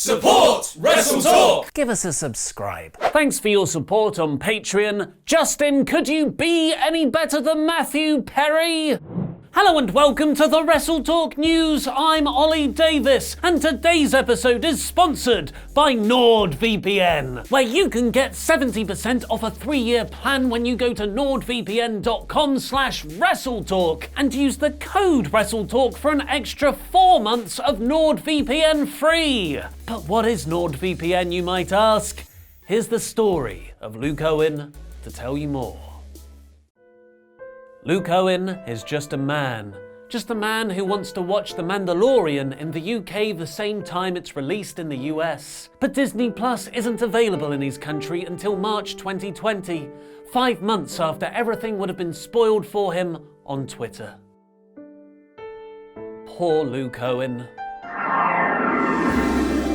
Support WrestleTalk! Give us a subscribe. Thanks for your support on Patreon. Justin, could you be any better than Matthew Perry? Hello and welcome to the WrestleTalk News. I'm Ollie Davis, and today's episode is sponsored by NordVPN, where you can get 70% off a 3-year plan when you go to nordvpn.com/WrestleTalk and use the code WrestleTalk for an extra 4 months of NordVPN free. But what is NordVPN, you might ask? Here's the story of Luke Owen to tell you more. Luke Owen is just a man who wants to watch The Mandalorian in the UK the same time it's released in the US. But Disney Plus isn't available in his country until March 2020, 5 months after everything would have been spoiled for him on Twitter. Poor Luke Owen.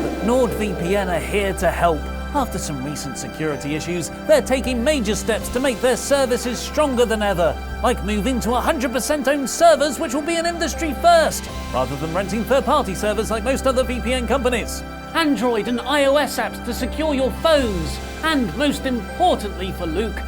But NordVPN are here to help. After some recent security issues, they're taking major steps to make their services stronger than ever, like moving to 100% owned servers, which will be an industry first, rather than renting third-party servers like most other VPN companies. Android and iOS apps to secure your phones, and most importantly for Luke,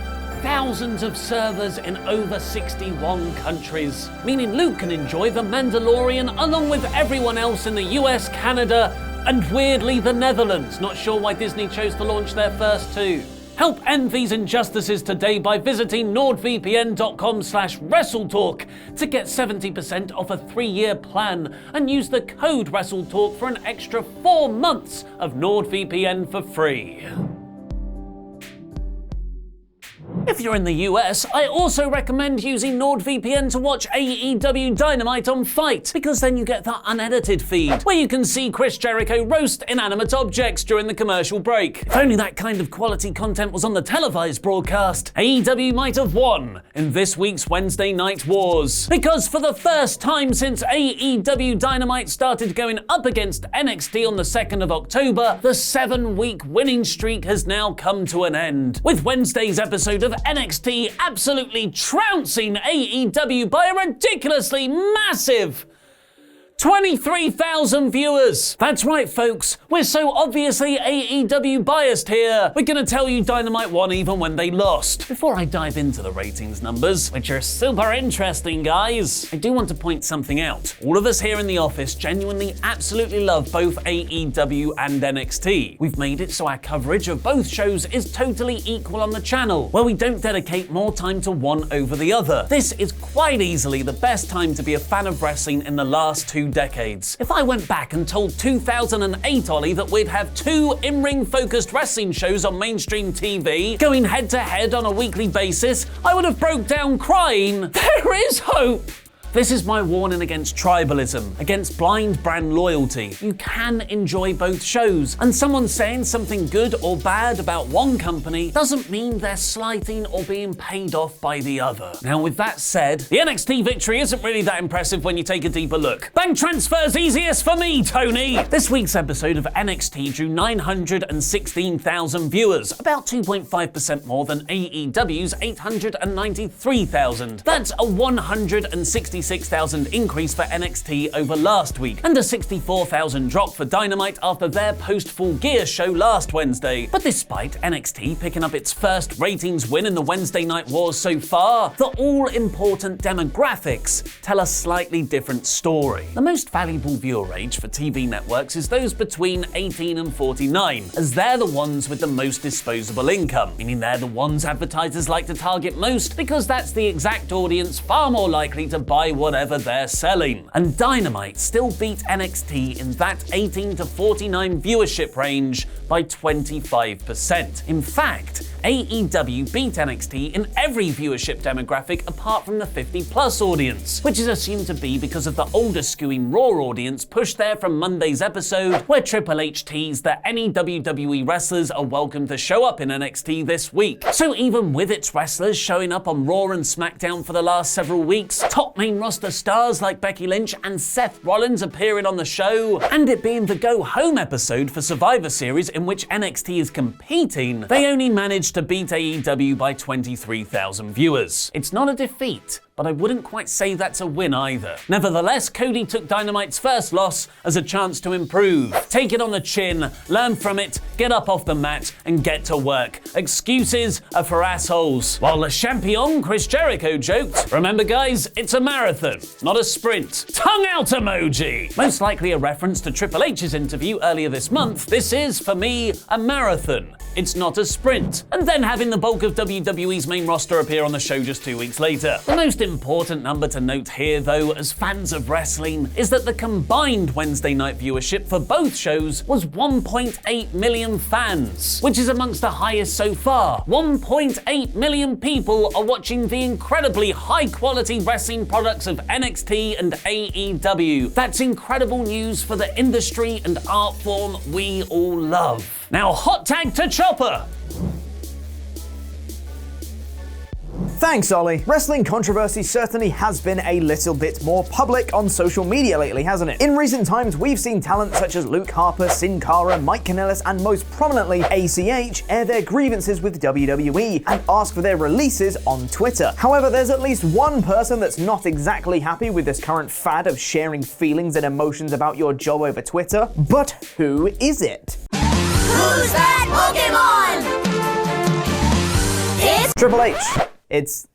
thousands of servers in over 61 countries, meaning Luke can enjoy The Mandalorian along with everyone else in the US, Canada, and weirdly the Netherlands. Not sure why Disney chose to launch their first two. Help end these injustices today by visiting nordvpn.com/WrestleTalk to get 70% off a 3-year plan and use the code WrestleTalk for an extra 4 months of NordVPN for free. If you're in the US, I also recommend using NordVPN to watch AEW Dynamite on Fight, because then you get the unedited feed, where you can see Chris Jericho roast inanimate objects during the commercial break. If only that kind of quality content was on the televised broadcast, AEW might have won in this week's Wednesday Night Wars. Because for the first time since AEW Dynamite started going up against NXT on the 2nd of October, the 7-week winning streak has now come to an end, with Wednesday's episode of NXT absolutely trouncing AEW by a ridiculously massive 23,000 viewers. That's right, folks. We're so obviously AEW biased here. We're gonna tell you Dynamite won even when they lost. Before I dive into the ratings numbers, which are super interesting, guys, I do want to point something out. All of us here in the office genuinely absolutely love both AEW and NXT. We've made it so our coverage of both shows is totally equal on the channel, where we don't dedicate more time to one over the other. This is quite easily the best time to be a fan of wrestling in the last 2 decades. If I went back and told 2008 Ollie that we'd have 2 in-ring focused wrestling shows on mainstream TV, going head to head on a weekly basis, I would have broke down crying. There is hope! This is my warning against tribalism, against blind brand loyalty. You can enjoy both shows, and someone saying something good or bad about one company doesn't mean they're slighting or being paid off by the other. Now, with that said, the NXT victory isn't really that impressive when you take a deeper look. Bank transfers easiest for me, Tony! This week's episode of NXT drew 916,000 viewers, about 2.5% more than AEW's 893,000. That's a 166,000 increase for NXT over last week, and a 64,000 drop for Dynamite after their post-Full Gear show last Wednesday. But despite NXT picking up its first ratings win in the Wednesday Night Wars so far, the all-important demographics tell a slightly different story. The most valuable viewer age for TV networks is those between 18 and 49, as they're the ones with the most disposable income, meaning they're the ones advertisers like to target most because that's the exact audience far more likely to buy whatever they're selling. And Dynamite still beat NXT in that 18 to 49 viewership range by 25%. In fact, AEW beat NXT in every viewership demographic apart from the 50-plus audience, which is assumed to be because of the older skewing Raw audience pushed there from Monday's episode, where Triple H teased that any WWE wrestlers are welcome to show up in NXT this week. So even with its wrestlers showing up on Raw and SmackDown for the last several weeks, top main roster stars like Becky Lynch and Seth Rollins appearing on the show, and it being the go-home episode for Survivor Series in which NXT is competing, they only managed to beat AEW by 23,000 viewers. It's not a defeat, but I wouldn't quite say that's a win either. Nevertheless, Cody took Dynamite's first loss as a chance to improve. Take it on the chin, learn from it, get up off the mat, and get to work. Excuses are for assholes. While Le Champion Chris Jericho joked, "Remember guys, it's a marathon, not a sprint." Tongue out emoji! Most likely a reference to Triple H's interview earlier this month. This is, for me, a marathon. It's not a sprint. And then having the bulk of WWE's main roster appear on the show just 2 weeks later. The most important number to note here, though, as fans of wrestling, is that the combined Wednesday night viewership for both shows was 1.8 million fans, which is amongst the highest so far. 1.8 million people are watching the incredibly high-quality wrestling products of NXT and AEW. That's incredible news for the industry and art form we all love. Now, hot tag to Chopper! Thanks, Ollie. Wrestling controversy certainly has been a little bit more public on social media lately, hasn't it? In recent times, we've seen talent such as Luke Harper, Sin Cara, Mike Kanellis, and most prominently ACH air their grievances with WWE and ask for their releases on Twitter. However, there's at least one person that's not exactly happy with this current fad of sharing feelings and emotions about your job over Twitter. But who is it? Who's that Pokemon? It's Triple H. It's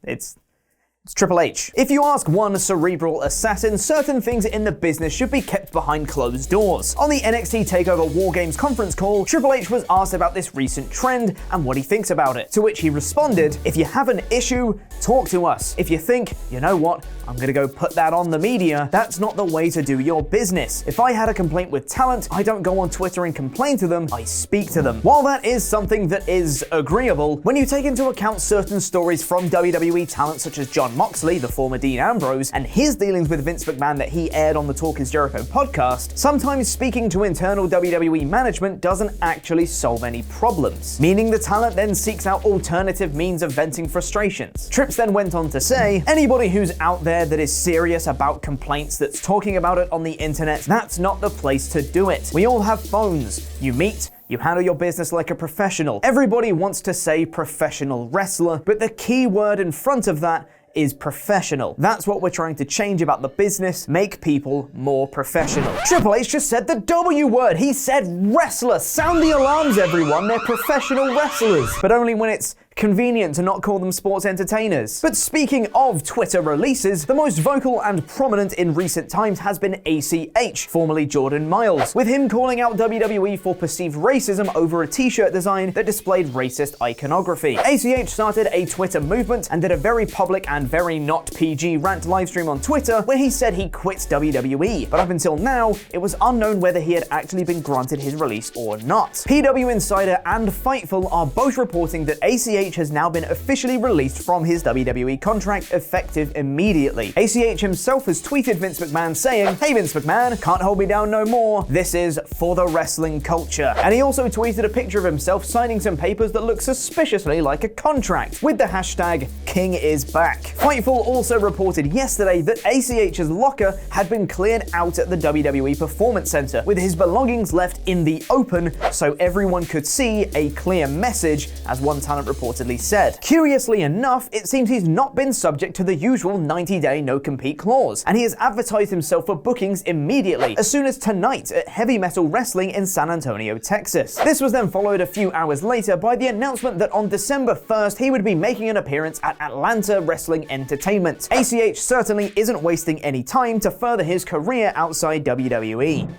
Triple H. If you ask one cerebral assassin, certain things in the business should be kept behind closed doors. On the NXT TakeOver War Games conference call, Triple H was asked about this recent trend and what he thinks about it, to which he responded, "If you have an issue, talk to us. If you think, you know what, I'm gonna go put that on the media, that's not the way to do your business. If I had a complaint with talent, I don't go on Twitter and complain to them, I speak to them." While that is something that is agreeable, when you take into account certain stories from WWE talent such as John Moxley, the former Dean Ambrose, and his dealings with Vince McMahon that he aired on the Talk is Jericho podcast, sometimes speaking to internal WWE management doesn't actually solve any problems, meaning the talent then seeks out alternative means of venting frustrations. Trips then went on to say, anybody who's out there that is serious about complaints that's talking about it on the internet, that's not the place to do it. We all have phones. You meet, you handle your business like a professional. Everybody wants to say professional wrestler, but the key word in front of that is professional. That's what we're trying to change about the business, make people more professional. Triple H just said the W word. He said wrestler. Sound the alarms, everyone. They're professional wrestlers. But only when it's convenient to not call them sports entertainers. But speaking of Twitter releases, the most vocal and prominent in recent times has been ACH, formerly Jordan Miles, with him calling out WWE for perceived racism over a t-shirt design that displayed racist iconography. ACH started a Twitter movement and did a very public and very not PG rant livestream on Twitter where he said he quit WWE, but up until now, it was unknown whether he had actually been granted his release or not. PW Insider and Fightful are both reporting that ACH has now been officially released from his WWE contract, effective immediately. ACH himself has tweeted Vince McMahon saying, "Hey Vince McMahon, can't hold me down no more. This is for the wrestling culture." And he also tweeted a picture of himself signing some papers that look suspiciously like a contract, with the hashtag King is back. Fightful also reported yesterday that ACH's locker had been cleared out at the WWE Performance Center, with his belongings left in the open so everyone could see a clear message, as one talent reportedly said. Curiously enough, it seems he's not been subject to the usual 90-day no-compete clause, and he has advertised himself for bookings immediately, as soon as tonight at Heavy Metal Wrestling in San Antonio, Texas. This was then followed a few hours later by the announcement that on December 1st he would be making an appearance at Atlanta Wrestling Entertainment. ACH certainly isn't wasting any time to further his career outside WWE.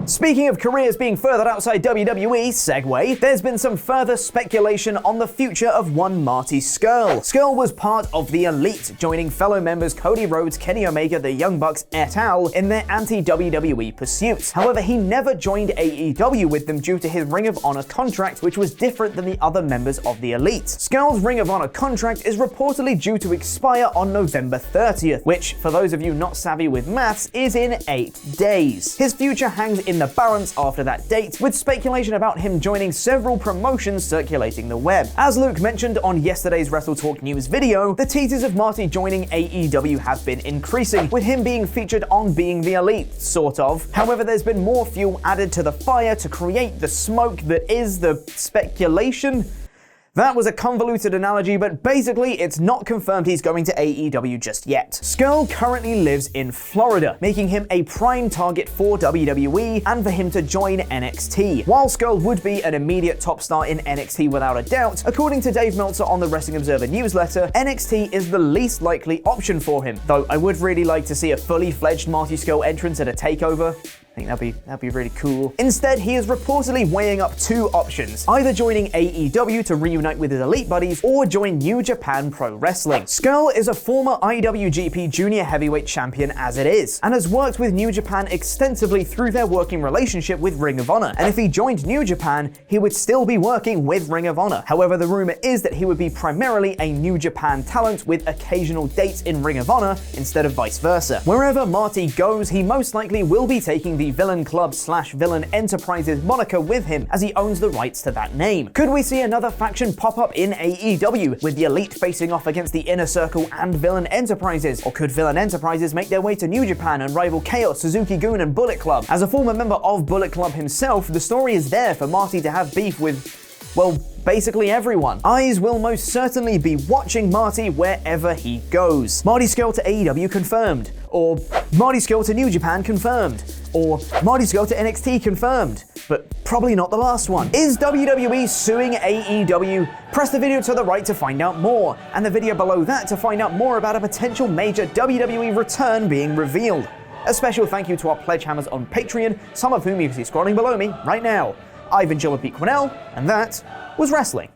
Speaking of careers being furthered outside WWE, segue, there's been some further speculation on the future of one Marty Scurll. Scurll was part of the Elite, joining fellow members Cody Rhodes, Kenny Omega, the Young Bucks et al. In their anti-WWE pursuits. However, he never joined AEW with them due to his Ring of Honor contract, which was different than the other members of the Elite. Scurll's Ring of Honor contract is reportedly due to expire on November 30th, which, for those of you not savvy with maths, is in 8 days. His future hangs in the balance after that date, with speculation about him joining several promotions circulating the web. As Luke mentioned on yesterday's WrestleTalk news video, the teasers of Marty joining AEW have been increasing, with him being featured on Being the Elite, sort of. However, there's been more fuel added to the fire to create the smoke that is the speculation. That was a convoluted analogy, but basically it's not confirmed he's going to AEW just yet. Scurll currently lives in Florida, making him a prime target for WWE and for him to join NXT. While Scurll would be an immediate top star in NXT without a doubt, according to Dave Meltzer on the Wrestling Observer newsletter, NXT is the least likely option for him, though I would really like to see a fully fledged Marty Scurll entrance at a takeover. I think that'd be really cool. Instead, he is reportedly weighing up two options, either joining AEW to reunite with his elite buddies or join New Japan Pro Wrestling. Scurll is a former IWGP Junior Heavyweight Champion as it is, and has worked with New Japan extensively through their working relationship with Ring of Honor, and if he joined New Japan, he would still be working with Ring of Honor. However, the rumor is that he would be primarily a New Japan talent with occasional dates in Ring of Honor instead of vice versa. Wherever Marty goes, he most likely will be taking the Villain Club / Villain Enterprises moniker with him, as he owns the rights to that name. Could we see another faction pop up in AEW, with the Elite facing off against the Inner Circle and Villain Enterprises? Or could Villain Enterprises make their way to New Japan and rival Chaos, Suzuki-gun, and Bullet Club? As a former member of Bullet Club himself, the story is there for Marty to have beef with, well, basically everyone. Eyes will most certainly be watching Marty wherever he goes. Marty Scurll to AEW confirmed, or Marty Scurll to New Japan confirmed, or Marty Scurll to NXT confirmed, but probably not the last one. Is WWE suing AEW? Press the video to the right to find out more, and the video below that to find out more about a potential major WWE return being revealed. A special thank you to our pledge hammers on Patreon, some of whom you can see scrolling below me right now. I've been Joe Pete Quinnell, and that was wrestling.